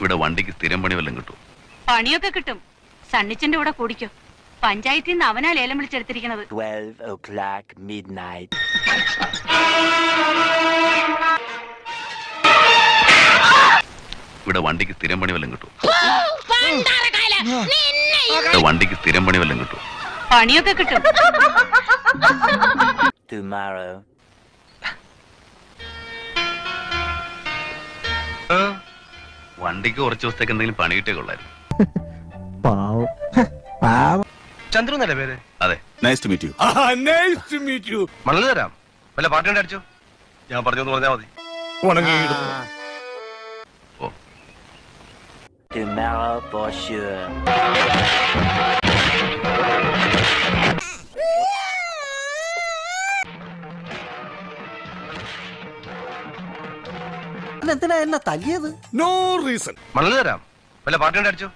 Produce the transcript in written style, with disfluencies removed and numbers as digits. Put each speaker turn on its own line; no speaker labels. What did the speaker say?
ഇവിടെ വണ്ടിക്ക് സ്ഥിരം പണി വല്ലതും കിട്ടും?
പണിയൊക്കെ കിട്ടും. സണ്ണിച്ചന്റെ കൂടെ കൂടിക്കോ. പഞ്ചായത്തിൽ നിന്ന് അവനാ ലേലം വിളിച്ചെടുത്തിരിക്കുന്നത്.
12 o'clock midnight.
ഇവിടെ വണ്ടിക്ക് സ്ഥിരം പണി വല്ലതും കിട്ടും? വണ്ടിക്ക് സ്ഥിരം പണി വല്ലതും കിട്ടും?
പണിയൊക്കെ കിട്ടും.
Tomorrow.
വണ്ടിക്ക് കുറച്ച് ദിവസത്തേക്ക് എന്തെങ്കിലും പണി കിട്ടിയ കൊള്ളായിരുന്നു.
ചന്ദ്രു എന്നല്ലേ പേര്?
അതെ.
Nice to meet you.
മണല് തരാം. വല്ല പാർട്ടി അടിച്ചോ? ഞാൻ പറഞ്ഞു പറഞ്ഞാ മതി.
ഓ,
Tomorrow for sure.
എന്തിനാ എന്നെ തല്ലിയത്?
No reason.
മണല് തരാം. വല്ല പാർട്ടി അടിച്ചോ?